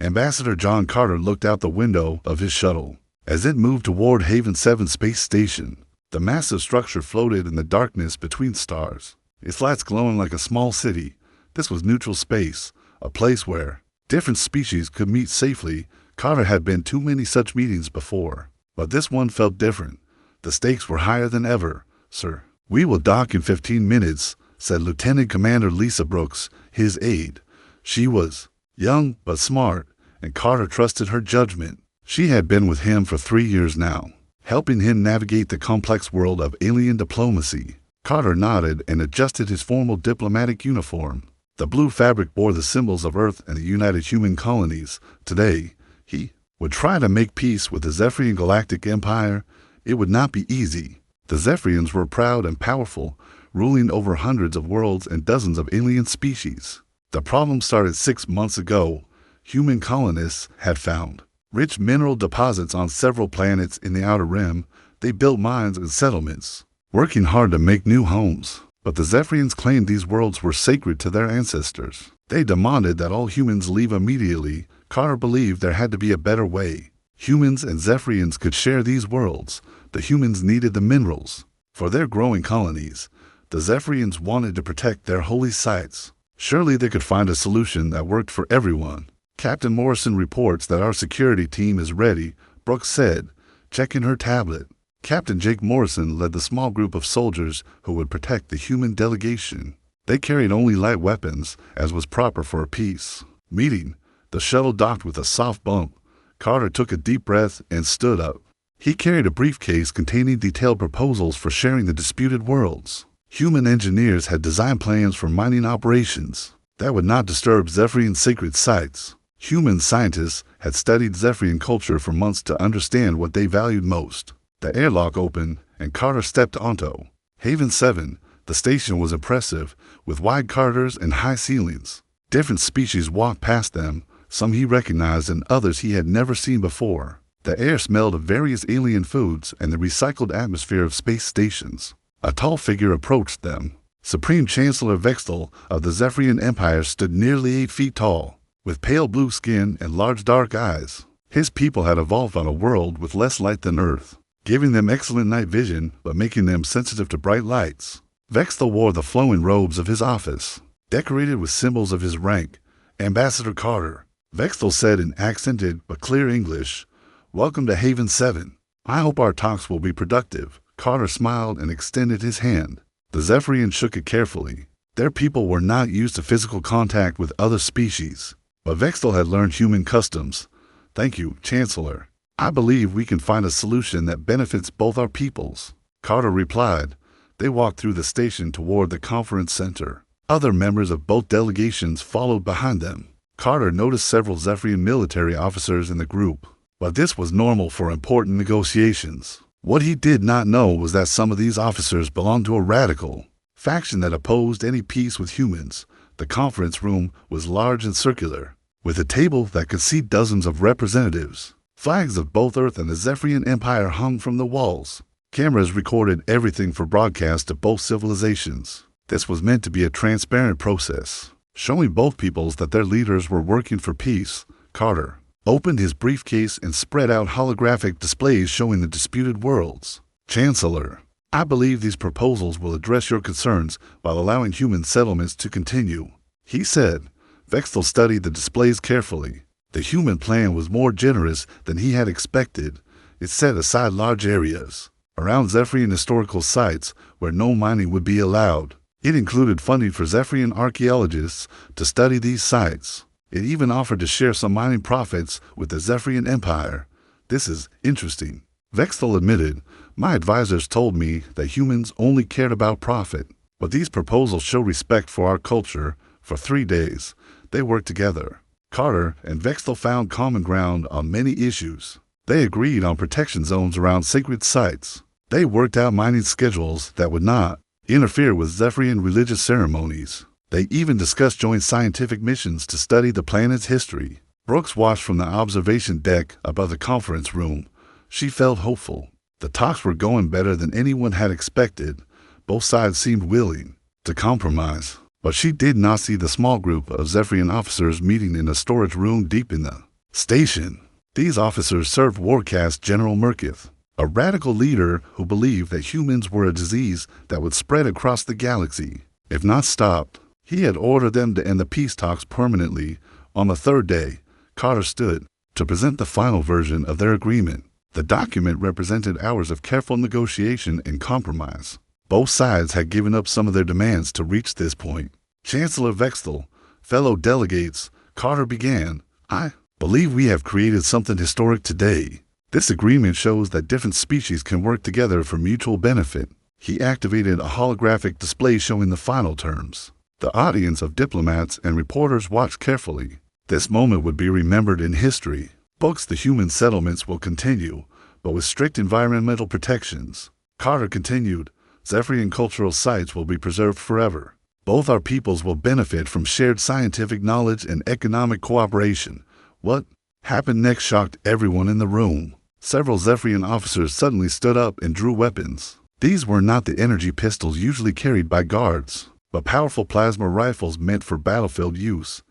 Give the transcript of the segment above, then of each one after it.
Ambassador John Carter looked out the window of his shuttle. As it moved toward Haven 7 space station, the massive structure floated in the darkness between stars, its lights glowing like a small city. This was neutral space, a place where different species could meet safely. Carter had been to many such meetings before, but this one felt different. The stakes were higher than ever. "Sir, we will dock in 15 minutes, said Lieutenant Commander Lisa Brooks, his aide. She was young but smart, and Carter trusted her judgment. She had been with him for 3 years now, helping him navigate the complex world of alien diplomacy. Carter nodded and adjusted his formal diplomatic uniform. The blue fabric bore the symbols of Earth and the United Human Colonies. Today, he would try to make peace with the Zephyrian Galactic Empire. It would not be easy. The Zephyrians were proud and powerful, ruling over hundreds of worlds and dozens of alien species. The problem started 6 months ago. Human colonists had found rich mineral deposits on several planets in the Outer Rim. They built mines and settlements, working hard to make new homes. But the Zephyrians claimed these worlds were sacred to their ancestors. They demanded that all humans leave immediately. Carter believed there had to be a better way. Humans and Zephyrians could share these worlds. The humans needed the minerals for their growing colonies. The Zephyrians wanted to protect their holy sites. Surely they could find a solution that worked for everyone. Captain Morrison reports that our security team is ready, Brooks said, checking her tablet. Captain Jake Morrison led the small group of soldiers who would protect the human delegation. They carried only light weapons, as was proper for a peace meeting. The shuttle docked with a soft bump. Carter took a deep breath and stood up. He carried a briefcase containing detailed proposals for sharing the disputed worlds. Human engineers had designed plans for mining operations that would not disturb Zephyrian sacred sites. Human scientists had studied Zephyrian culture for months to understand what they valued most. The airlock opened, and Carter stepped onto Haven 7. The station was impressive, with wide corridors and high ceilings. Different species walked past them, some he recognized and others he had never seen before. The air smelled of various alien foods and the recycled atmosphere of space stations. A tall figure approached them. Supreme Chancellor Vextal of the Zephyrian Empire stood nearly 8 feet tall, with pale blue skin and large dark eyes. His people had evolved on a world with less light than Earth, giving them excellent night vision but making them sensitive to bright lights. Vextal wore the flowing robes of his office, decorated with symbols of his rank. Ambassador Carter, Vextal said in accented but clear English, "Welcome to Haven 7. I hope our talks will be productive." Carter smiled and extended his hand. The Zephyrians shook it carefully. Their people were not used to physical contact with other species, but Vextal had learned human customs. "Thank you, Chancellor. I believe we can find a solution that benefits both our peoples," Carter replied. They walked through the station toward the conference center. Other members of both delegations followed behind them. Carter noticed several Zephyrian military officers in the group, but this was normal for important negotiations. What he did not know was that some of these officers belonged to a radical faction that opposed any peace with humans. The conference room was large and circular, with a table that could seat dozens of representatives. Flags of both Earth and the Zephyrian Empire hung from the walls. Cameras recorded everything for broadcast to both civilizations. This was meant to be a transparent process, showing both peoples that their leaders were working for peace. Carter opened his briefcase and spread out holographic displays showing the disputed worlds. "Chancellor, I believe these proposals will address your concerns while allowing human settlements to continue," he said. Vextal studied the displays carefully. The human plan was more generous than he had expected. It set aside large areas around Zephyrian historical sites where no mining would be allowed. It included funding for Zephyrian archaeologists to study these sites. It even offered to share some mining profits with the Zephyrian Empire. "This is interesting," Vextal admitted. "My advisors told me that humans only cared about profit, but these proposals show respect for our culture." For 3 days, they worked together. Carter and Vextal found common ground on many issues. They agreed on protection zones around sacred sites. They worked out mining schedules that would not interfere with Zephyrian religious ceremonies. They even discussed joint scientific missions to study the planet's history. Brooks watched from the observation deck above the conference room. She felt hopeful. The talks were going better than anyone had expected. Both sides seemed willing to compromise, but she did not see the small group of Zephyrian officers meeting in a storage room deep in the Station. These officers served Warcast General Murkith, a radical leader who believed that humans were a disease that would spread across the galaxy, if not stopped. He had ordered them to end the peace talks permanently. On the third day, Carter stood to present the final version of their agreement. The document represented hours of careful negotiation and compromise. Both sides had given up some of their demands to reach this point. Chancellor Vextel, fellow delegates, Carter began, I believe we have created something historic today. This agreement shows that different species can work together for mutual benefit. He activated a holographic display showing the final terms. The audience of diplomats and reporters watched carefully. This moment would be remembered in history. Books, the human settlements will continue, but with strict environmental protections. Carter continued, Zephyrian cultural sites will be preserved forever. Both our peoples will benefit from shared scientific knowledge and economic cooperation. What happened next shocked everyone in the room. Several Zephyrian officers suddenly stood up and drew weapons. These were not the energy pistols usually carried by guards, but powerful plasma rifles meant for battlefield use.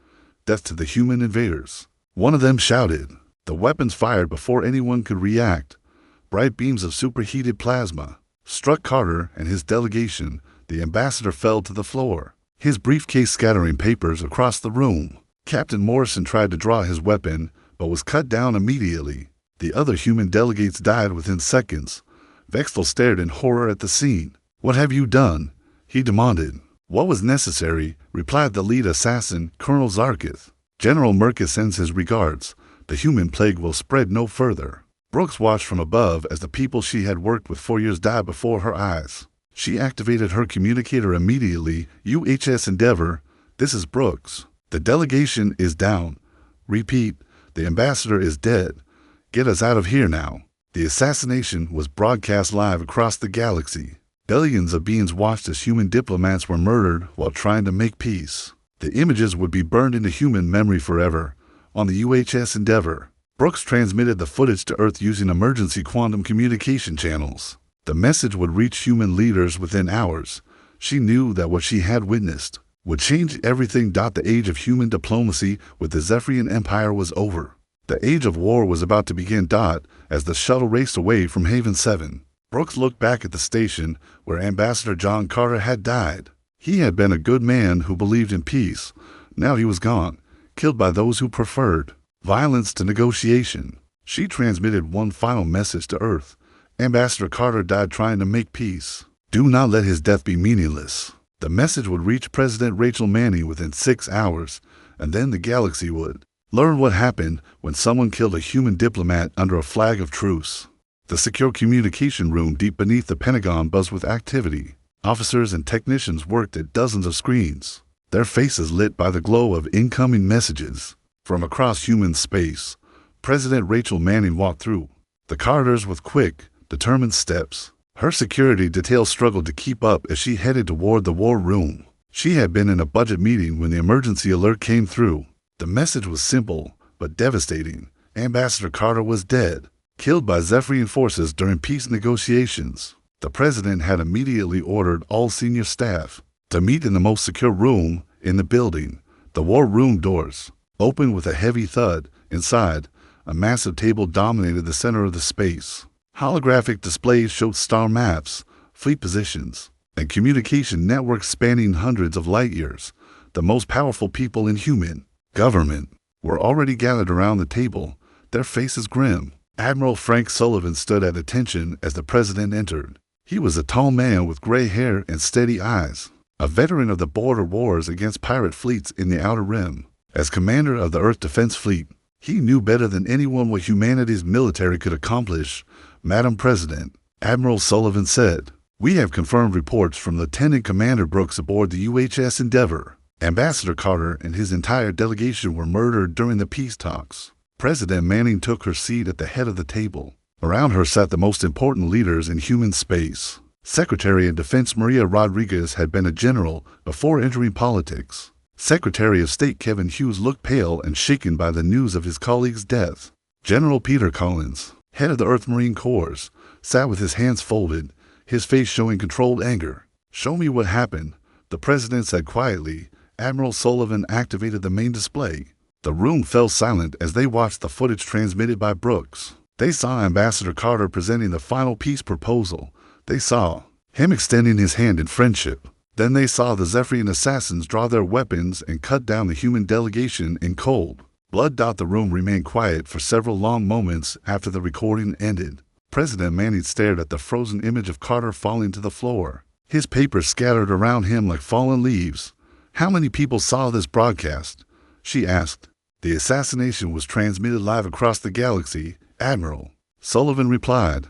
Death to the human invaders. One of them shouted. The weapons fired before anyone could react. Bright beams of superheated plasma struck Carter and his delegation. The ambassador fell to the floor, his briefcase scattering papers across the room. Captain Morrison tried to draw his weapon, but was cut down immediately. The other human delegates died within seconds. Vextel stared in horror at the scene. What have you done? He demanded. What was necessary, replied the lead assassin, Colonel Zarkith. General Murkith sends his regards. The human plague will spread no further. Brooks watched from above as the people she had worked with for years died before her eyes. She activated her communicator immediately. UHS Endeavor, this is Brooks. The delegation is down. Repeat, the ambassador is dead. Get us out of here now. The assassination was broadcast live across the galaxy. Billions of beings watched as human diplomats were murdered while trying to make peace. The images would be burned into human memory forever. On the UHS Endeavor, Brooks transmitted the footage to Earth using emergency quantum communication channels. The message would reach human leaders within hours. She knew that what she had witnessed would change everything. The age of human diplomacy with the Zephyrian Empire was over. The age of war was about to begin. As the shuttle raced away from Haven 7, Brooks looked back at the station where Ambassador John Carter had died. He had been a good man who believed in peace. Now he was gone, killed by those who preferred violence to negotiation. She transmitted one final message to Earth. Ambassador Carter died trying to make peace. Do not let his death be meaningless. The message would reach President Rachel Manning within 6 hours, and then the galaxy would learn what happened when someone killed a human diplomat under a flag of truce. The secure communication room deep beneath the Pentagon buzzed with activity. Officers and technicians worked at dozens of screens, their faces lit by the glow of incoming messages. From across human space, President Rachel Manning walked through the corridors with quick, determined steps. Her security detail struggled to keep up as she headed toward the war room. She had been in a budget meeting when the emergency alert came through. The message was simple, but devastating. Ambassador Carter was dead, killed by Zephyrian forces during peace negotiations. The president had immediately ordered all senior staff to meet in the most secure room in the building. The war room doors opened with a heavy thud. Inside, a massive table dominated the center of the space. Holographic displays showed star maps, fleet positions, and communication networks spanning hundreds of light years. The most powerful people in human government were already gathered around the table, their faces grim. Admiral Frank Sullivan stood at attention as the president entered. He was a tall man with gray hair and steady eyes, a veteran of the border wars against pirate fleets in the Outer Rim. As commander of the Earth Defense Fleet, he knew better than anyone what humanity's military could accomplish. Madam President, Admiral Sullivan said, we have confirmed reports from Lieutenant Commander Brooks aboard the UHS Endeavor. Ambassador Carter and his entire delegation were murdered during the peace talks. President Manning took her seat at the head of the table. Around her sat the most important leaders in human space. Secretary of Defense Maria Rodriguez had been a general before entering politics. Secretary of State Kevin Hughes looked pale and shaken by the news of his colleague's death. General Peter Collins, head of the Earth Marine Corps, sat with his hands folded, his face showing controlled anger. Show me what happened, the president said quietly. Admiral Sullivan activated the main display. The room fell silent as they watched the footage transmitted by Brooks. They saw Ambassador Carter presenting the final peace proposal. They saw him extending his hand in friendship. Then they saw the Zephyrian assassins draw their weapons and cut down the human delegation in cold blood. The room remained quiet for several long moments after the recording ended. President Manning stared at the frozen image of Carter falling to the floor. His papers scattered around him like fallen leaves. "How many people saw this broadcast?" she asked. "The assassination was transmitted live across the galaxy, Admiral," Sullivan replied.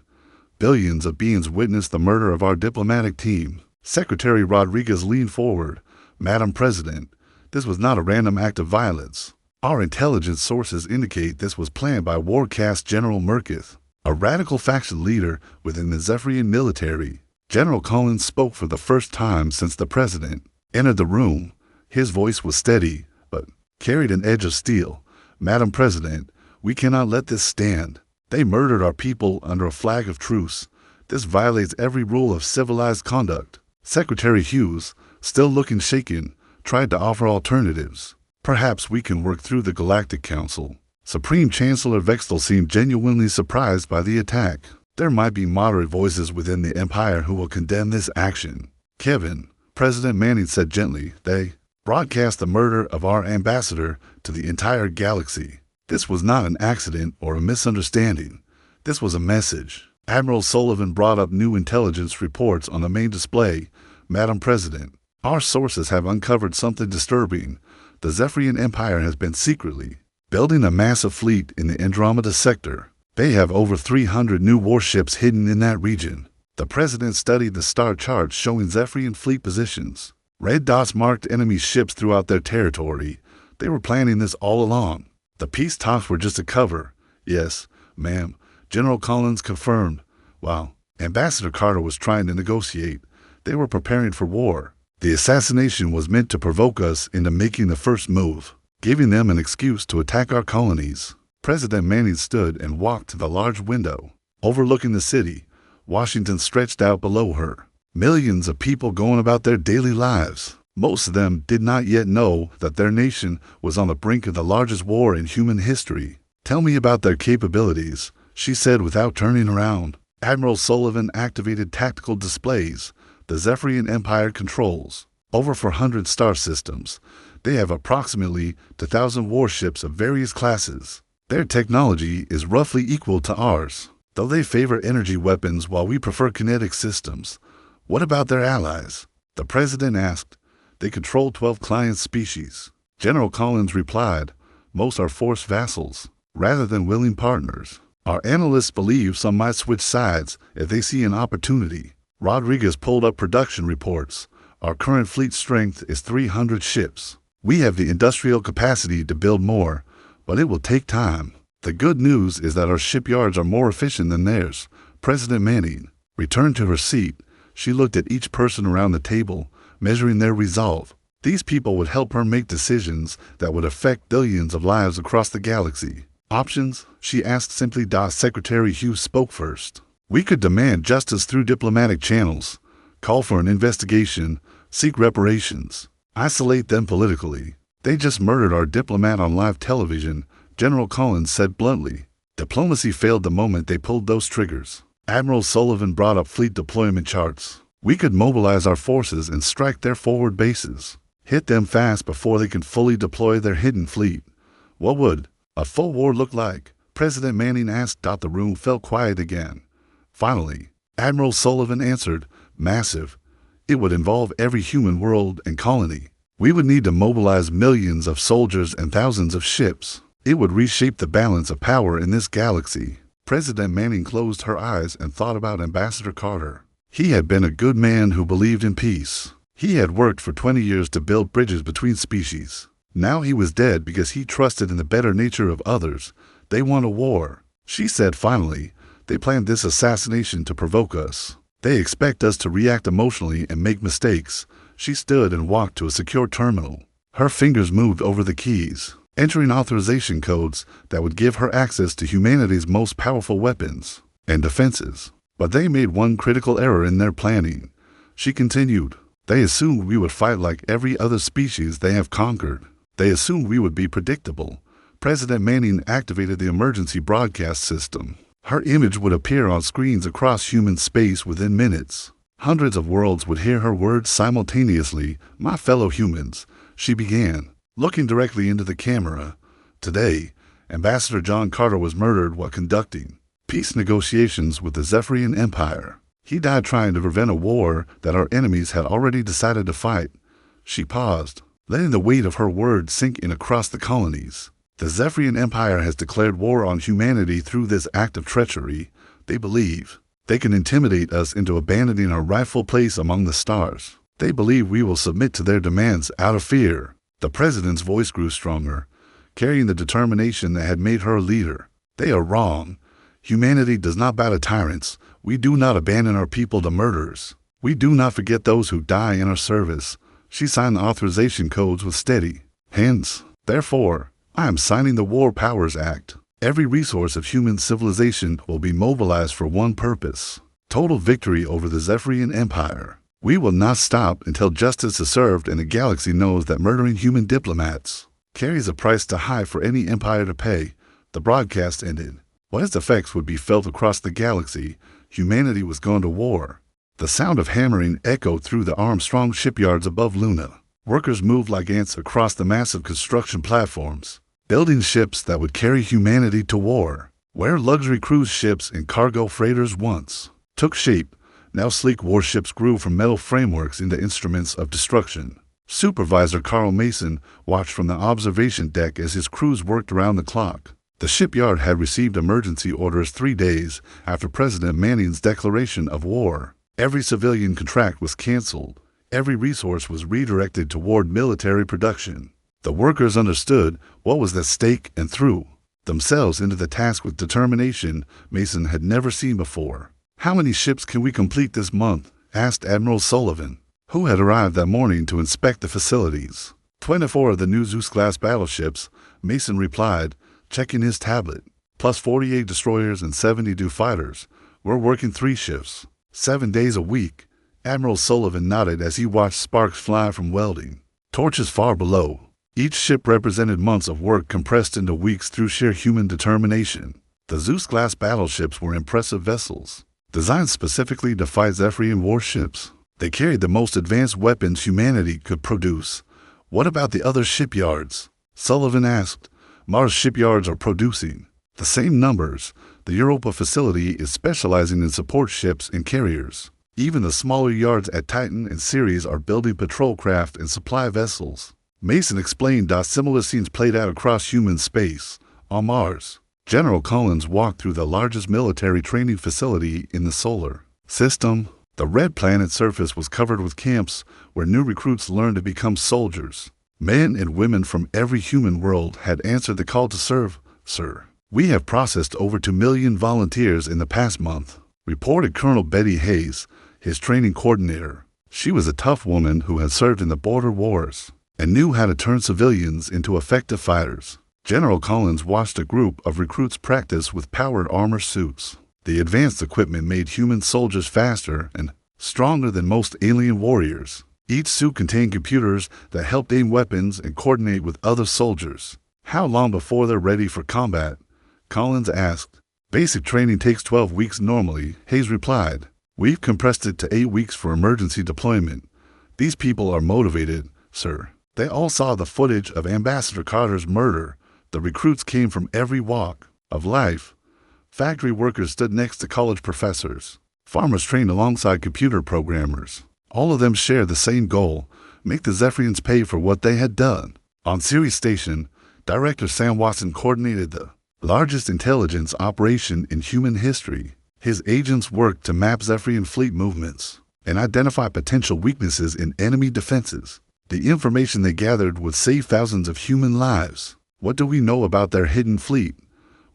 "Billions of beings witnessed the murder of our diplomatic team." Secretary Rodriguez leaned forward. "Madam President, this was not a random act of violence. Our intelligence sources indicate this was planned by Warcast General Merkith, a radical faction leader within the Zephyrian military." General Collins spoke for the first time since the president entered the room. His voice was steady, but carried an edge of steel. "Madam President, we cannot let this stand. They murdered our people under a flag of truce. This violates every rule of civilized conduct." Secretary Hughes, still looking shaken, tried to offer alternatives. "Perhaps we can work through the Galactic Council." Supreme Chancellor Vextel seemed genuinely surprised by the attack. "There might be moderate voices within the Empire who will condemn this action." "Kevin," President Manning said gently, "they broadcast the murder of our ambassador to the entire galaxy. This was not an accident or a misunderstanding. This was a message." Admiral Sullivan brought up new intelligence reports on the main display. "Madam President, our sources have uncovered something disturbing. The Zephyrian Empire has been secretly building a massive fleet in the Andromeda sector. They have over 300 new warships hidden in that region." The president studied the star charts showing Zephyrian fleet positions. Red dots marked enemy ships throughout their territory. They were planning this all along. "The peace talks were just a cover." "Yes, ma'am," General Collins confirmed. "While Ambassador Carter was trying to negotiate, they were preparing for war. The assassination was meant to provoke us into making the first move, giving them an excuse to attack our colonies." President Manning stood and walked to the large window overlooking the city. Washington stretched out below her. Millions of people going about their daily lives. Most of them did not yet know that their nation was on the brink of the largest war in human history. "Tell me about their capabilities," she said without turning around. Admiral Sullivan activated tactical displays. "The Zephyrian Empire controls over 400 star systems. They have approximately 2,000 warships of various classes. Their technology is roughly equal to ours, though they favor energy weapons while we prefer kinetic systems." "What about their allies?" the president asked. "They control 12 client species." General Collins replied, "Most are forced vassals, rather than willing partners. Our analysts believe some might switch sides if they see an opportunity." Rodriguez pulled up production reports. "Our current fleet strength is 300 ships. We have the industrial capacity to build more, but it will take time. The good news is that our shipyards are more efficient than theirs." President Manning returned to her seat. She looked at each person around the table, measuring their resolve. These people would help her make decisions that would affect billions of lives across the galaxy. "Options?" she asked simply. Secretary Hughes spoke first. "We could demand justice through diplomatic channels, call for an investigation, seek reparations, isolate them politically. They just murdered our diplomat on live television," General Collins said bluntly. "Diplomacy failed the moment they pulled those triggers." Admiral Sullivan brought up fleet deployment charts. "We could mobilize our forces and strike their forward bases. Hit them fast before they can fully deploy their hidden fleet." "What would a full war look like?" President Manning asked. The room fell quiet again. Finally, Admiral Sullivan answered, "Massive. It would involve every human world and colony. We would need to mobilize millions of soldiers and thousands of ships. It would reshape the balance of power in this galaxy." President Manning closed her eyes and thought about Ambassador Carter. He had been a good man who believed in peace. He had worked for 20 years to build bridges between species. Now he was dead because he trusted in the better nature of others. "They want a war," she said finally. "They planned this assassination to provoke us. They expect us to react emotionally and make mistakes." She stood and walked to a secure terminal. Her fingers moved over the keys, entering authorization codes that would give her access to humanity's most powerful weapons and defenses. But they made one critical error in their planning. She continued, "They assumed we would fight like every other species they have conquered. They assumed we would be predictable. President Manning activated the emergency broadcast system. Her image would appear on screens across human space within minutes. Hundreds of worlds would hear her words simultaneously. My fellow humans, she began, looking directly into the camera. Today, Ambassador John Carter was murdered while conducting peace negotiations with the Zephyrian Empire. He died trying to prevent a war that our enemies had already decided to fight. She paused, letting the weight of her words sink in across the colonies. The Zephyrian Empire has declared war on humanity through this act of treachery. They believe they can intimidate us into abandoning our rightful place among the stars. They believe we will submit to their demands out of fear. The president's voice grew stronger, carrying the determination that had made her a leader. They are wrong. Humanity does not bow to tyrants. We do not abandon our people to murderers. We do not forget those who die in our service. She signed the authorization codes with steady hands. Therefore, I am signing the War Powers Act. Every resource of human civilization will be mobilized for one purpose: total victory over the Zephyrian Empire. We will not stop until justice is served and the galaxy knows that murdering human diplomats carries a price too high for any empire to pay. The broadcast ended. While its effects would be felt across the galaxy, humanity was gone to war. The sound of hammering echoed through the Armstrong shipyards above Luna. Workers moved like ants across the massive construction platforms, building ships that would carry humanity to war. Where luxury cruise ships and cargo freighters once took shape, now sleek warships grew from metal frameworks into instruments of destruction. Supervisor Carl Mason watched from the observation deck as his crews worked around the clock. The shipyard had received emergency orders 3 days after President Manning's declaration of war. Every civilian contract was canceled. Every resource was redirected toward military production. The workers understood what was at stake and threw themselves into the task with determination Mason had never seen before. "How many ships can we complete this month?" asked Admiral Sullivan, who had arrived that morning to inspect the facilities. 24 of the new Zeus-class battleships, Mason replied, checking his tablet. Plus 48 destroyers and 72 fighters. We're working 3 shifts, 7 days a week. Admiral Sullivan nodded as he watched sparks fly from welding torches far below. Each ship represented months of work compressed into weeks through sheer human determination. The Zeus-class battleships were impressive vessels, designed specifically to fight Zephyrian warships. They carried the most advanced weapons humanity could produce. "What about the other shipyards?" Sullivan asked. "Mars shipyards are producing the same numbers. The Europa facility is specializing in support ships and carriers. Even the smaller yards at Titan and Ceres are building patrol craft and supply vessels." Mason explained how similar scenes played out across human space. On Mars, General Collins walked through the largest military training facility in the solar system. The red planet's surface was covered with camps where new recruits learned to become soldiers. Men and women from every human world had answered the call to serve. "Sir, we have processed over 2 million volunteers in the past month," reported Colonel Betty Hayes, his training coordinator. She was a tough woman who had served in the border wars and knew how to turn civilians into effective fighters. General Collins watched a group of recruits practice with powered armor suits. The advanced equipment made human soldiers faster and stronger than most alien warriors. Each suit contained computers that helped aim weapons and coordinate with other soldiers. "How long before they're ready for combat?" Collins asked. "Basic training takes 12 weeks normally," Hayes replied. "We've compressed it to 8 weeks for emergency deployment. These people are motivated, sir." They all saw the footage of Ambassador Carter's murder. The recruits came from every walk of life. Factory workers stood next to college professors. Farmers trained alongside computer programmers. All of them shared the same goal: make the Zephyrians pay for what they had done. On Ceres Station, Director Sam Watson coordinated the largest intelligence operation in human history. His agents worked to map Zephyrian fleet movements and identify potential weaknesses in enemy defenses. The information they gathered would save thousands of human lives. "What do we know about their hidden fleet?"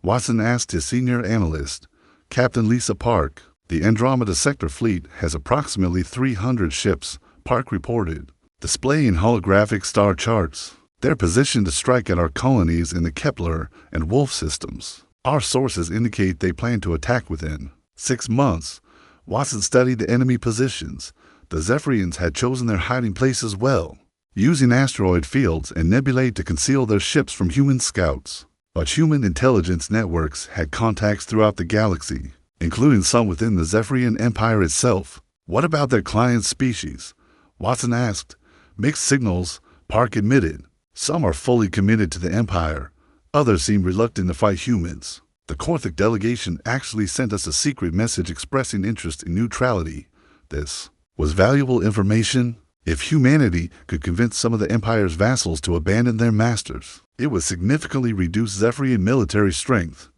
Watson asked his senior analyst, Captain Lisa Park. "The Andromeda Sector fleet has approximately 300 ships," Park reported, displaying holographic star charts. "They're positioned to strike at our colonies in the Kepler and Wolf systems. Our sources indicate they plan to attack within 6 months. Watson studied the enemy positions. The Zephyrians had chosen their hiding places well. using asteroid fields and nebulae to conceal their ships from human scouts. But human intelligence networks had contacts throughout the galaxy, including some within the Zephyrian Empire itself. What about their client species? Watson asked. Mixed signals, Park admitted. Some are fully committed to the Empire. Others seem reluctant to fight humans. The Corthic delegation actually sent us a secret message expressing interest in neutrality. This was valuable information. If humanity could convince some of the Empire's vassals to abandon their masters, it would significantly reduce Zephyrian military strength.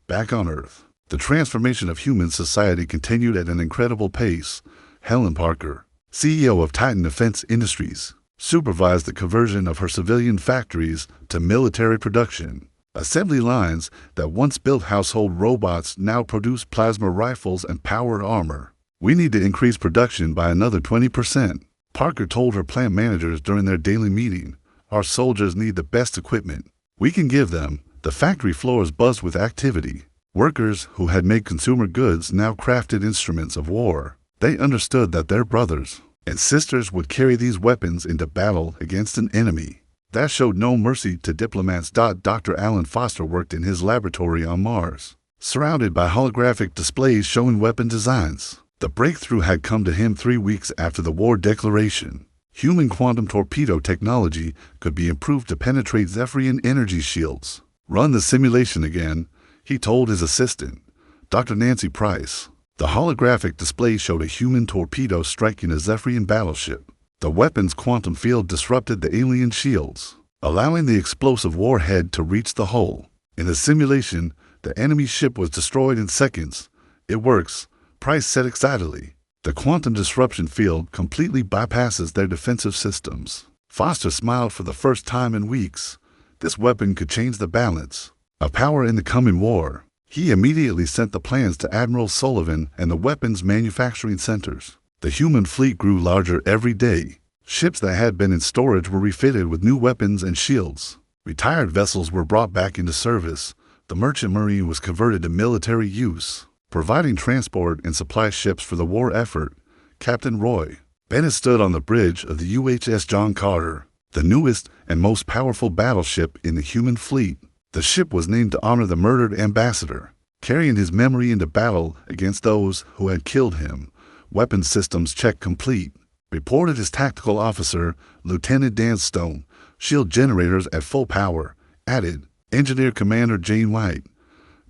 Back on Earth, the transformation of human society continued at an incredible pace. Helen Parker, CEO of Titan Defense Industries, supervised the conversion of her civilian factories to military production. Assembly lines that once built household robots now produce plasma rifles and powered armor. We need to increase production by another 20%. Parker told her plant managers during their daily meeting. Our soldiers need the best equipment we can give them. The factory floors buzzed with activity. Workers who had made consumer goods now crafted instruments of war. They understood that their brothers and sisters would carry these weapons into battle against an enemy that showed no mercy to diplomats. Dr. Alan Foster worked in his laboratory on Mars, surrounded by holographic displays showing weapon designs. The breakthrough had come to him 3 weeks after the war declaration. Human quantum torpedo technology could be improved to penetrate Zephyrian energy shields. Run the simulation again, he told his assistant, Dr. Nancy Price. The holographic display showed a human torpedo striking a Zephyrian battleship. The weapon's quantum field disrupted the alien shields, allowing the explosive warhead to reach the hull. In the simulation, the enemy ship was destroyed in seconds. It works, Price said excitedly. The quantum disruption field completely bypasses their defensive systems. Foster smiled for the first time in weeks. This weapon could change the balance of power in the coming war. He immediately sent the plans to Admiral Sullivan and the weapons manufacturing centers. The human fleet grew larger every day. Ships that had been in storage were refitted with new weapons and shields. Retired vessels were brought back into service. The merchant marine was converted to military use, providing transport and supply ships for the war effort. Captain Roy Bennett stood on the bridge of the UHS John Carter, the newest and most powerful battleship in the human fleet. The ship was named to honor the murdered ambassador, carrying his memory into battle against those who had killed him. Weapons systems check complete, reported his tactical officer, Lieutenant Dan Stone. Shield generators at full power, added Engineer Commander Jane White.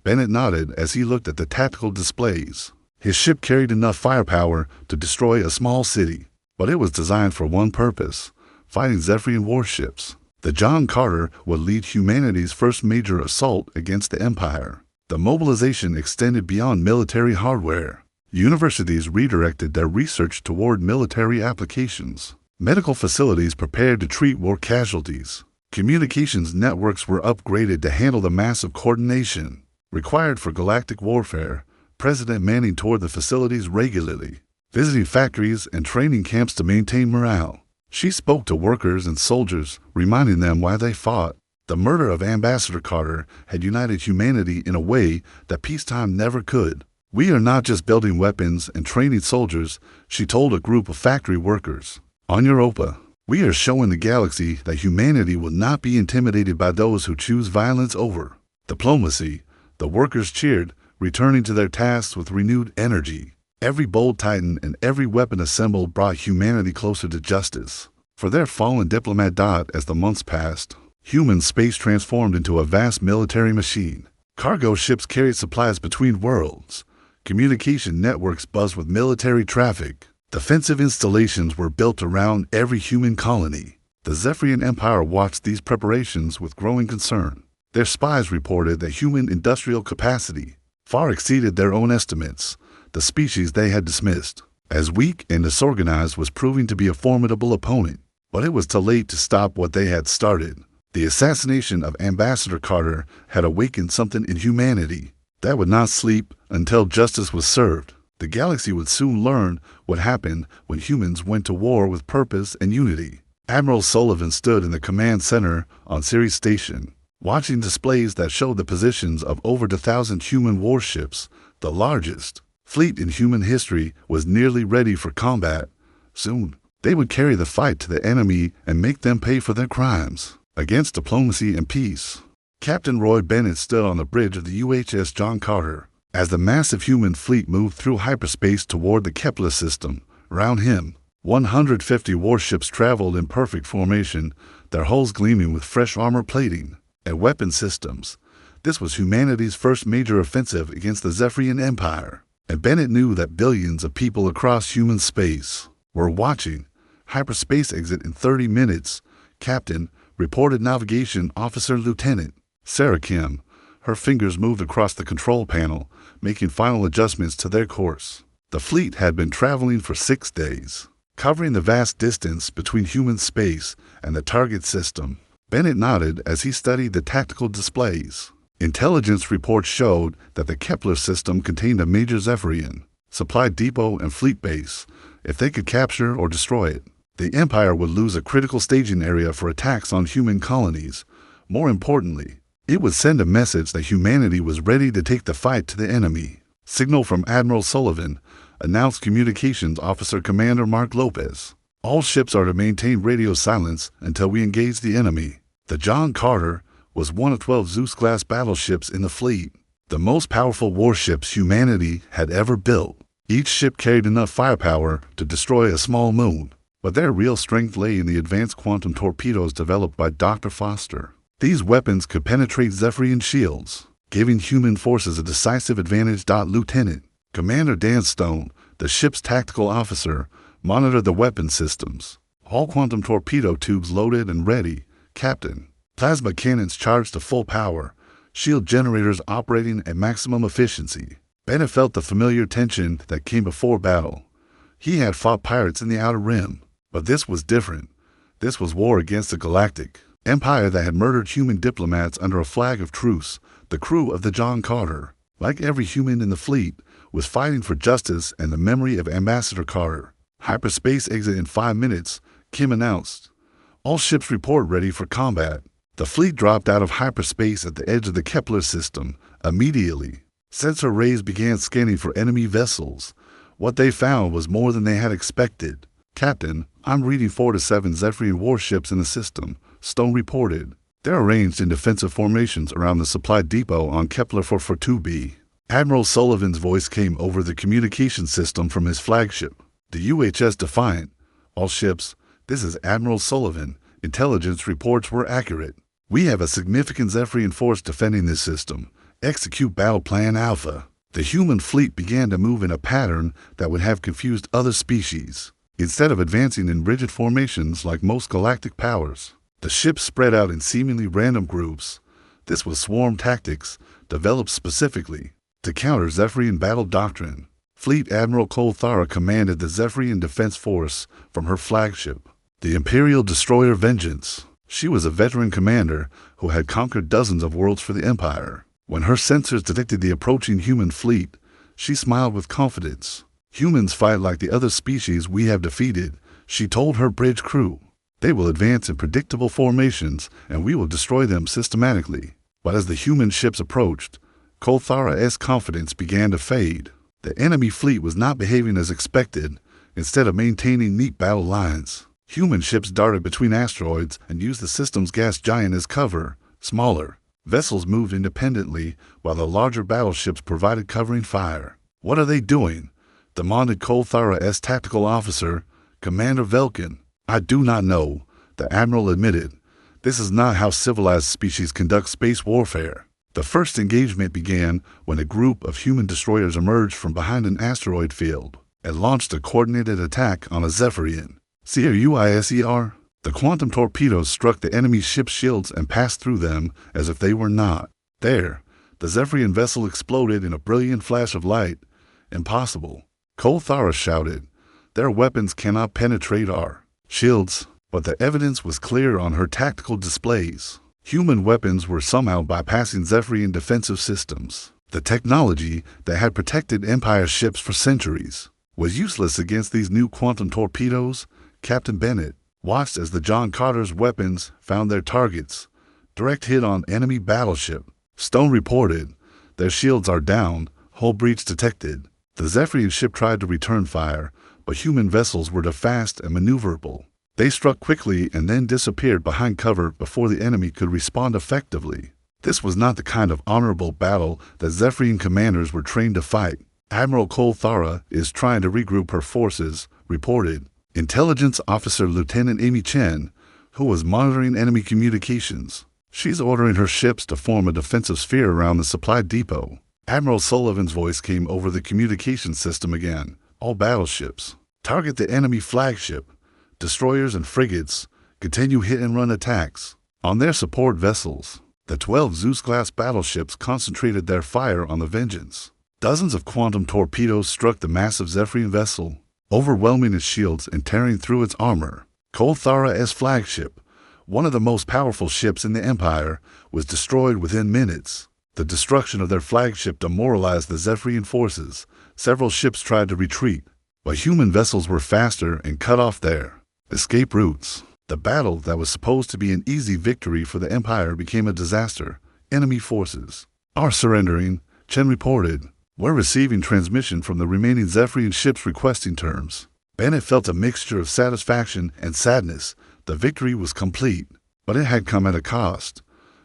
Bennett nodded as he looked at the tactical displays. His ship carried enough firepower to destroy a small city, but it was designed for one purpose: fighting Zephyrian warships. The John Carter would lead humanity's first major assault against the Empire. The mobilization extended beyond military hardware. Universities redirected their research toward military applications. Medical facilities prepared to treat war casualties. Communications networks were upgraded to handle the massive coordination required for galactic warfare. President Manning toured the facilities regularly, visiting factories and training camps to maintain morale. She spoke to workers and soldiers, reminding them why they fought. The murder of Ambassador Carter had united humanity in a way that peacetime never could. We are not just building weapons and training soldiers, she told a group of factory workers. On Europa, we are showing the galaxy that humanity will not be intimidated by those who choose violence over diplomacy. The workers cheered, returning to their tasks with renewed energy. Every bold titan and every weapon assembled brought humanity closer to justice. For their fallen diplomat. As the months passed, human space transformed into a vast military machine. Cargo ships carried supplies between worlds. Communication networks buzzed with military traffic. Defensive installations were built around every human colony. The Zephyrian Empire watched these preparations with growing concern. Their spies reported that human industrial capacity far exceeded their own estimates. The species they had dismissed as weak and disorganized was proving to be a formidable opponent. But it was too late to stop what they had started. The assassination of Ambassador Carter had awakened something in humanity that would not sleep until justice was served. The galaxy would soon learn what happened when humans went to war with purpose and unity. Admiral Sullivan stood in the command center on Ceres Station, watching displays that showed the positions of over 1,000 human warships. The largest fleet in human history was nearly ready for combat. Soon, They would carry the fight to the enemy and make them pay for their crimes. Against diplomacy and peace. Captain Roy Bennett stood on the bridge of the UHS John Carter. As the massive human fleet moved through hyperspace toward the Kepler system, around him, 150 warships traveled in perfect formation, their hulls gleaming with fresh armor plating and weapon systems. This was humanity's first major offensive against the Zephyrian Empire, and Bennett knew that billions of people across human space were watching. Hyperspace exit in 30 minutes, Captain, reported Navigation Officer Lieutenant Sarah Kim. Her fingers moved across the control panel, making final adjustments to their course. The fleet had been traveling for 6 days, covering the vast distance between human space and the target system. Bennett nodded as he studied the tactical displays. Intelligence reports showed that the Kepler system contained a major Zephyrian supply depot and fleet base. If they could capture or destroy it, the Empire would lose a critical staging area for attacks on human colonies. More importantly, it would send a message that humanity was ready to take the fight to the enemy. Signal from Admiral Sullivan, announced Communications Officer Commander Mark Lopez. All ships are to maintain radio silence until we engage the enemy. The John Carter was one of 12 Zeus-class battleships in the fleet, the most powerful warships humanity had ever built. Each ship carried enough firepower to destroy a small moon, but their real strength lay in the advanced quantum torpedoes developed by Dr. Foster. These weapons could penetrate Zephyrian shields, giving human forces a decisive advantage. Lieutenant Commander Dan Stone, the ship's tactical officer, monitored the weapon systems. All quantum torpedo tubes loaded and ready, Captain. Plasma cannons charged to full power, shield generators operating at maximum efficiency. Bennett felt the familiar tension that came before battle. He had fought pirates in the Outer Rim, but this was different. This was war against the Galactic Empire that had murdered human diplomats under a flag of truce. The crew of the John Carter, like every human in the fleet, was fighting for justice and the memory of Ambassador Carter. Hyperspace exit in 5 minutes, Kim announced. All ships report ready for combat. The fleet dropped out of hyperspace at the edge of the Kepler system immediately. Sensor rays began scanning for enemy vessels. What they found was more than they had expected. Captain, I'm reading 4 to 7 Zephyrian warships in the system, Stone reported. They're arranged in defensive formations around the supply depot on Kepler 442b. Admiral Sullivan's voice came over the communication system from his flagship, the UHS Defiant. All ships, this is Admiral Sullivan. Intelligence reports were accurate. We have a significant Zephyrian force defending this system. Execute Battle Plan Alpha. The human fleet began to move in a pattern that would have confused other species. Instead of advancing in rigid formations like most galactic powers, the ships spread out in seemingly random groups. This was swarm tactics, developed specifically to counter Zephyrian battle doctrine. Fleet Admiral Cole Thara commanded the Zephyrian Defense Force from her flagship, the Imperial Destroyer Vengeance. She was a veteran commander who had conquered dozens of worlds for the Empire. When her sensors detected the approaching human fleet, she smiled with confidence. Humans fight like the other species we have defeated, she told her bridge crew. They will advance in predictable formations, and we will destroy them systematically. But as the human ships approached, Cole Thara's confidence began to fade. The enemy fleet was not behaving as expected. Instead of maintaining neat battle lines, human ships darted between asteroids and used the system's gas giant as cover. Smaller vessels moved independently, while the larger battleships provided covering fire. What are they doing? Demanded Cole Thara's tactical officer, Commander Velkin. I do not know, the Admiral admitted. This is not how civilized species conduct space warfare. The first engagement began when a group of human destroyers emerged from behind an asteroid field and launched a coordinated attack on a Zephyrian. CRUISER? The quantum torpedoes struck the enemy's ship's shields and passed through them as if they were not there. The Zephyrian vessel exploded in a brilliant flash of light. Impossible, Cole Thara shouted. Their weapons cannot penetrate our shields, but the evidence was clear on her tactical displays. Human weapons were somehow bypassing Zephyrian defensive systems. The technology that had protected Empire ships for centuries was useless against these new quantum torpedoes. Captain Bennett watched as the John Carter's weapons found their targets. Direct hit on enemy battleship. Stone reported. Their shields are down. Hull breach detected. The Zephyrian ship tried to return fire, but human vessels were fast and maneuverable. They struck quickly and then disappeared behind cover before the enemy could respond effectively. This was not the kind of honorable battle that Zephyrian commanders were trained to fight. Admiral Cole Thara is trying to regroup her forces, reported Intelligence Officer Lieutenant Amy Chen, who was monitoring enemy communications. She's ordering her ships to form a defensive sphere around the supply depot. Admiral Sullivan's voice came over the communication system again. All battleships, target the enemy flagship. Destroyers and frigates, continue hit-and-run attacks on their support vessels. The 12 Zeus-class battleships concentrated their fire on the Vengeance. Dozens of quantum torpedoes struck the massive Zephyrian vessel, overwhelming its shields and tearing through its armor. Cole Thara's flagship, one of the most powerful ships in the Empire, was destroyed within minutes. The destruction of their flagship demoralized the Zephyrian forces. Several ships tried to retreat, but human vessels were faster and cut off their escape routes. The battle that was supposed to be an easy victory for the Empire became a disaster. Enemy forces are surrendering, Chen reported. We're receiving transmission from the remaining Zephyrian ships requesting terms. Bennett felt a mixture of satisfaction and sadness. The victory was complete, but it had come at a cost.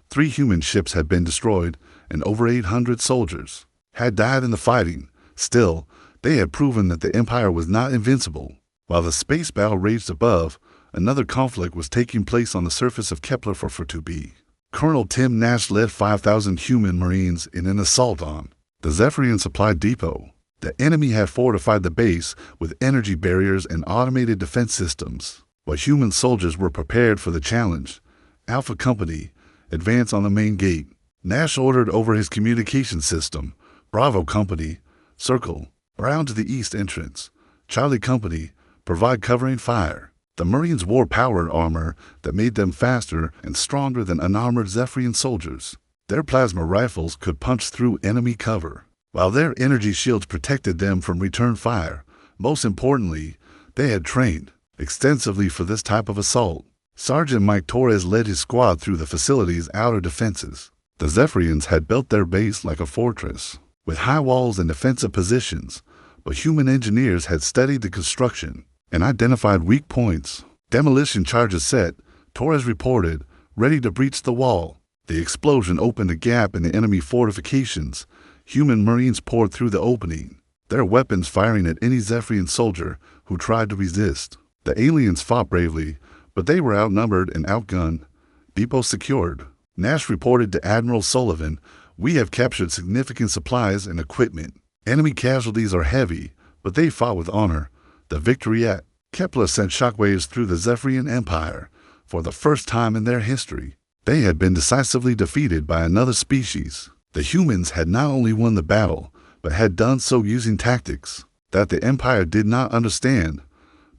3 human ships had been destroyed, and over 800 soldiers had died in the fighting. Still, they had proven that the Empire was not invincible. While the space battle raged above, another conflict was taking place on the surface of Kepler for 2B. Colonel Tim Nash led 5,000 human Marines in an assault on the Zephyrian supply depot. The enemy had fortified the base with energy barriers and automated defense systems, but human soldiers were prepared for the challenge. Alpha Company, advance on the main gate. Nash ordered over his communication system. Bravo Company, circle around to the east entrance. Charlie Company, provide covering fire. The Marines wore powered armor that made them faster and stronger than unarmored Zephyrian soldiers. Their plasma rifles could punch through enemy cover, while their energy shields protected them from return fire. Most importantly, they had trained extensively for this type of assault. Sergeant Mike Torres led his squad through the facility's outer defenses. The Zephyrians had built their base like a fortress, with high walls and defensive positions, but human engineers had studied the construction and identified weak points. Demolition charges set, Torres reported, ready to breach the wall. The explosion opened a gap in the enemy fortifications. Human Marines poured through the opening, their weapons firing at any Zephyrian soldier who tried to resist. The aliens fought bravely, but they were outnumbered and outgunned. Depot secured. Nash reported to Admiral Sullivan, "We have captured significant supplies and equipment. Enemy casualties are heavy, but they fought with honor." The victory at Kepler sent shockwaves through the Zephyrian Empire. For the first time in their history, they had been decisively defeated by another species. The humans had not only won the battle, but had done so using tactics that the Empire did not understand.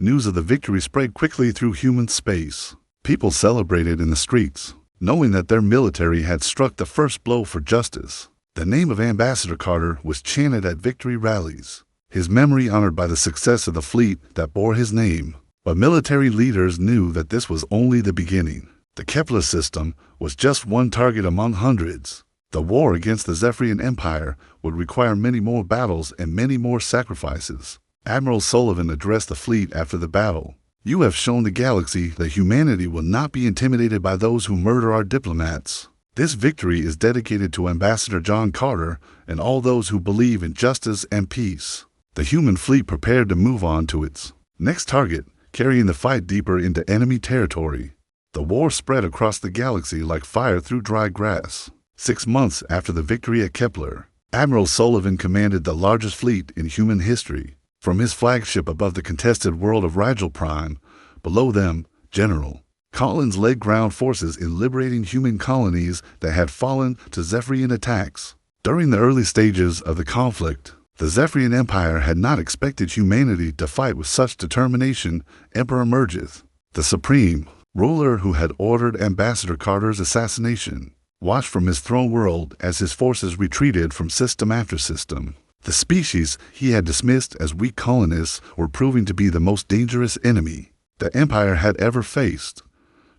News of the victory spread quickly through human space. People celebrated in the streets, knowing that their military had struck the first blow for justice. The name of Ambassador Carter was chanted at victory rallies, his memory honored by the success of the fleet that bore his name. But military leaders knew that this was only the beginning. The Kepler system was just one target among hundreds. The war against the Zephyrian Empire would require many more battles and many more sacrifices. Admiral Sullivan addressed the fleet after the battle. "You have shown the galaxy that humanity will not be intimidated by those who murder our diplomats. This victory is dedicated to Ambassador John Carter and all those who believe in justice and peace." The human fleet prepared to move on to its next target, carrying the fight deeper into enemy territory. The war spread across the galaxy like fire through dry grass. 6 months after the victory at Kepler, Admiral Sullivan commanded the largest fleet in human history. From his flagship above the contested world of Rigel Prime, below them, General Collins led ground forces in liberating human colonies that had fallen to Zephyrian attacks. During the early stages of the conflict, the Zephyrian Empire had not expected humanity to fight with such determination. Emperor Mergith, the supreme ruler who had ordered Ambassador Carter's assassination, watched from his throne world as his forces retreated from system after system. The species he had dismissed as weak colonists were proving to be the most dangerous enemy the Empire had ever faced.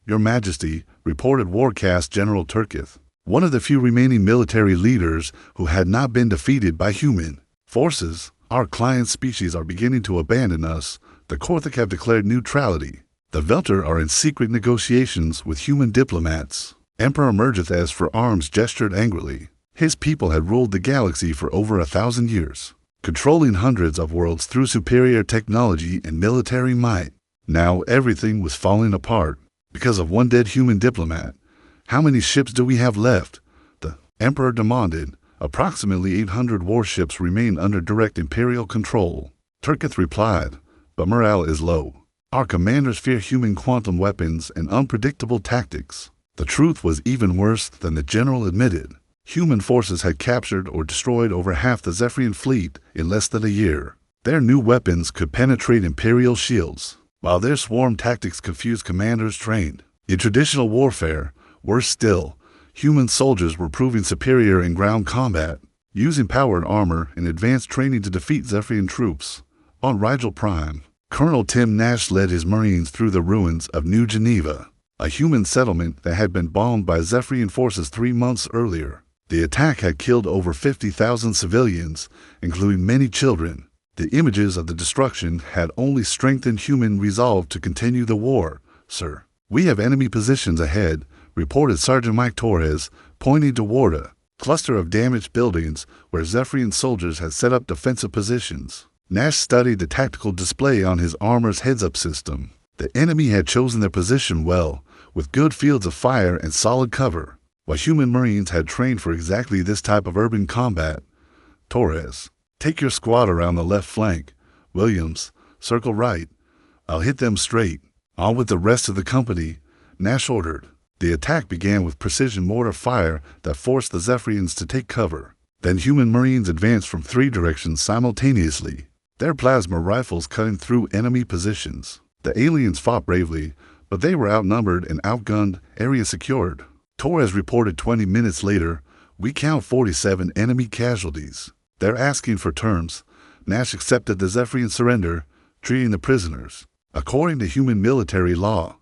"Your Majesty," reported Warcast General Turkith, one of the few remaining military leaders who had not been defeated by human forces, Our client species are beginning to abandon us. The Korthik have declared neutrality. The Velter are in secret negotiations with human diplomats. Emperor Mergithes for arms gestured angrily. His people had ruled the galaxy for over 1,000 years, controlling hundreds of worlds through superior technology and military might. Now everything was falling apart because of one dead human diplomat. How many ships do we have left? The Emperor demanded. Approximately 800 warships remain under direct Imperial control. Turkith replied, but morale is low. Our commanders fear human quantum weapons and unpredictable tactics. The truth was even worse than the general admitted. Human forces had captured or destroyed over half the Zephyrian fleet in less than a year. Their new weapons could penetrate Imperial shields, while their swarm tactics confused commanders trained in traditional warfare. Worse still, human soldiers were proving superior in ground combat, using powered armor and advanced training to defeat Zephyrian troops. On Rigel Prime, Colonel Tim Nash led his Marines through the ruins of New Geneva, a human settlement that had been bombed by Zephyrian forces 3 months earlier. The attack had killed over 50,000 civilians, including many children. The images of the destruction had only strengthened human resolve to continue the war. Sir, we have enemy positions ahead, reported Sergeant Mike Torres, pointing toward a cluster of damaged buildings where Zephyrian soldiers had set up defensive positions. Nash studied the tactical display on his armor's heads-up system. The enemy had chosen their position well, with good fields of fire and solid cover, while human Marines had trained for exactly this type of urban combat. Torres, take your squad around the left flank. Williams, circle right. I'll hit them straight. On with the rest of the company, Nash ordered. The attack began with precision mortar fire that forced the Zephyrians to take cover. Then human Marines advanced from 3 directions simultaneously, their plasma rifles cutting through enemy positions. The aliens fought bravely, but they were outnumbered and outgunned, area secured. Torres reported 20 minutes later, we count 47 enemy casualties. They're asking for terms. Nash accepted the Zephyrian surrender, treating the prisoners according to human military law.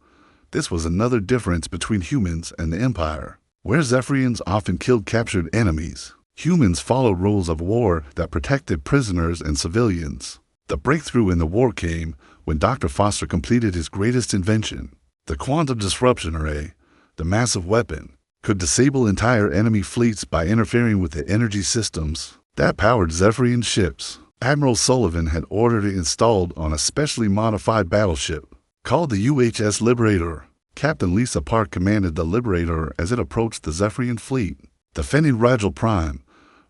This was another difference between humans and the Empire. Where Zephyrians often killed captured enemies, humans followed rules of war that protected prisoners and civilians. The breakthrough in the war came when Dr. Foster completed his greatest invention. The quantum disruption array, the massive weapon, could disable entire enemy fleets by interfering with the energy systems that powered Zephyrian ships. Admiral Sullivan had ordered it installed on a specially modified battleship called the UHS Liberator. Captain Lisa Park commanded the Liberator as it approached the Zephyrian fleet, defending Rigel Prime.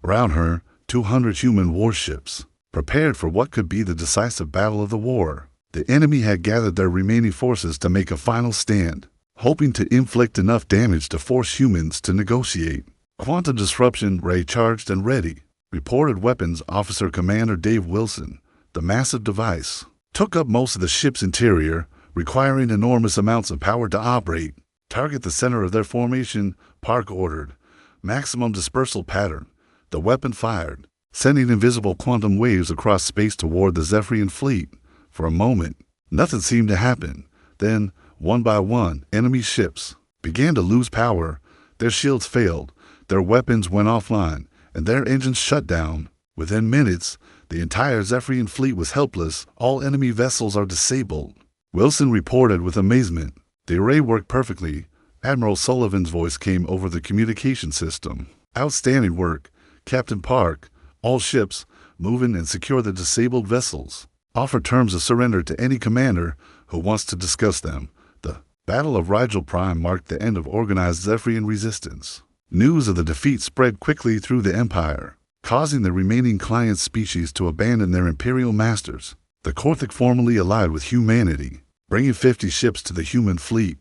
Around her, 200 human warships, prepared for what could be the decisive battle of the war. The enemy had gathered their remaining forces to make a final stand, hoping to inflict enough damage to force humans to negotiate. Quantum disruption ray charged and ready, reported Weapons Officer Commander Dave Wilson. The massive device took up most of the ship's interior, requiring enormous amounts of power to operate. Target the center of their formation, Park ordered. Maximum dispersal pattern. The weapon fired, sending invisible quantum waves across space toward the Zephyrian fleet. For a moment, nothing seemed to happen. Then, one by one, enemy ships began to lose power. Their shields failed, their weapons went offline, and their engines shut down. Within minutes, the entire Zephyrian fleet was helpless. All enemy vessels are disabled. Wilson reported with amazement. The array worked perfectly. Admiral Sullivan's voice came over the communication system. Outstanding work, Captain Park. All ships, move in and secure the disabled vessels. Offer terms of surrender to any commander who wants to discuss them. The Battle of Rigel Prime marked the end of organized Zephyrian resistance. News of the defeat spread quickly through the Empire, causing the remaining client species to abandon their imperial masters. The Korthik formally allied with humanity, bringing 50 ships to the human fleet.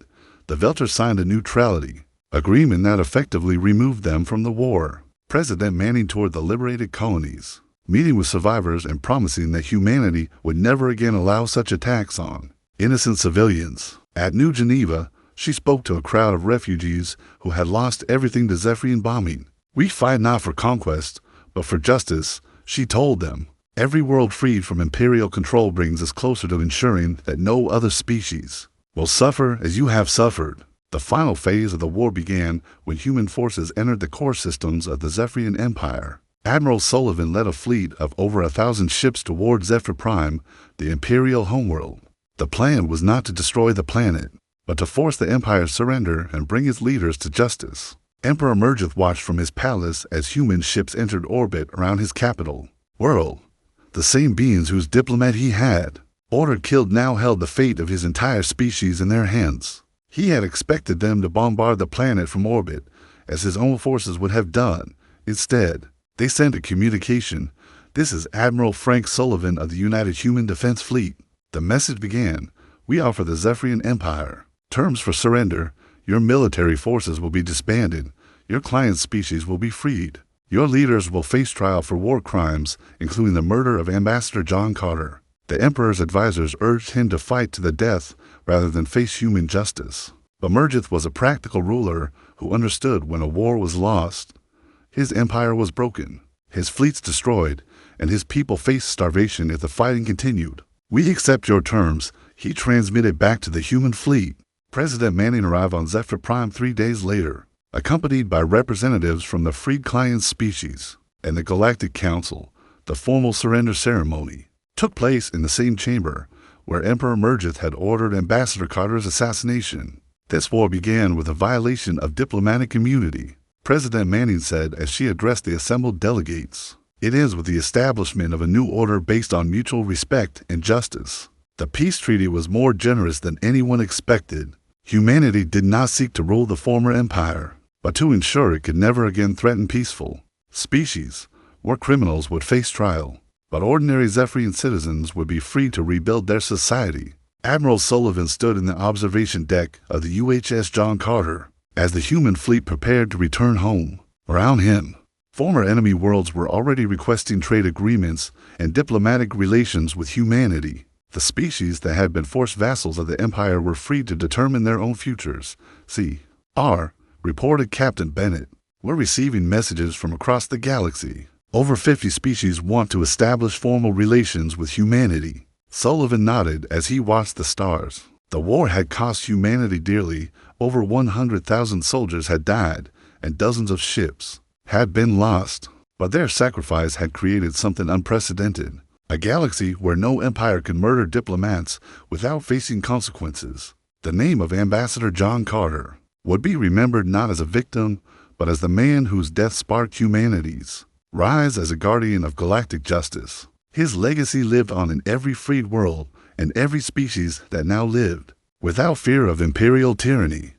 The Velter signed a neutrality agreement that effectively removed them from the war. President Manning toured the liberated colonies, meeting with survivors and promising that humanity would never again allow such attacks on innocent civilians. At New Geneva, she spoke to a crowd of refugees who had lost everything to Zephyrian bombing. We fight not for conquest, but for justice, she told them. Every world freed from imperial control brings us closer to ensuring that no other species will suffer as you have suffered. The final phase of the war began when human forces entered the core systems of the Zephyrian Empire. Admiral Sullivan led a fleet of over 1,000 ships toward Zephyr Prime, the Imperial homeworld. The plan was not to destroy the planet, but to force the Empire's surrender and bring its leaders to justice. Emperor Mergith watched from his palace as human ships entered orbit around his capital. World, the same beings whose diplomat he had ordered killed now held the fate of his entire species in their hands. He had expected them to bombard the planet from orbit, as his own forces would have done. Instead, they sent a communication. "This is Admiral Frank Sullivan of the United Human Defense Fleet." The message began, "We offer the Zephyrian Empire terms for surrender. Your military forces will be disbanded. Your client's species will be freed. Your leaders will face trial for war crimes, including the murder of Ambassador John Carter." The Emperor's advisors urged him to fight to the death rather than face human justice. But Mergith was a practical ruler who understood when a war was lost, his empire was broken, his fleets destroyed, and his people faced starvation if the fighting continued. "We accept your terms," he transmitted back to the human fleet. President Manning arrived on Zephyr Prime 3 days later, accompanied by representatives from the freed client species and the Galactic Council. The formal surrender ceremony took place in the same chamber where Emperor Mergith had ordered Ambassador Carter's assassination. This war began with a violation of diplomatic immunity, President Manning said as she addressed the assembled delegates. "It ends with the establishment of a new order based on mutual respect and justice." The peace treaty was more generous than anyone expected. Humanity did not seek to rule the former empire, but to ensure it could never again threaten peaceful species. War criminals would face trial, but ordinary Zephyrian citizens would be free to rebuild their society. Admiral Sullivan stood in the observation deck of the UHS John Carter as the human fleet prepared to return home. Around him, former enemy worlds were already requesting trade agreements and diplomatic relations with humanity. The species that had been forced vassals of the Empire were free to determine their own futures. "C.R." reported Captain Bennett. "We're receiving messages from across the galaxy. Over 50 species want to establish formal relations with humanity." Sullivan nodded as he watched the stars. The war had cost humanity dearly. Over 100,000 soldiers had died, and dozens of ships had been lost. But their sacrifice had created something unprecedented. A galaxy where no empire could murder diplomats without facing consequences. The name of Ambassador John Carter would be remembered not as a victim, but as the man whose death sparked humanity's rise as a guardian of galactic justice. His legacy lived on in every freed world and every species that now lived, without fear of imperial tyranny.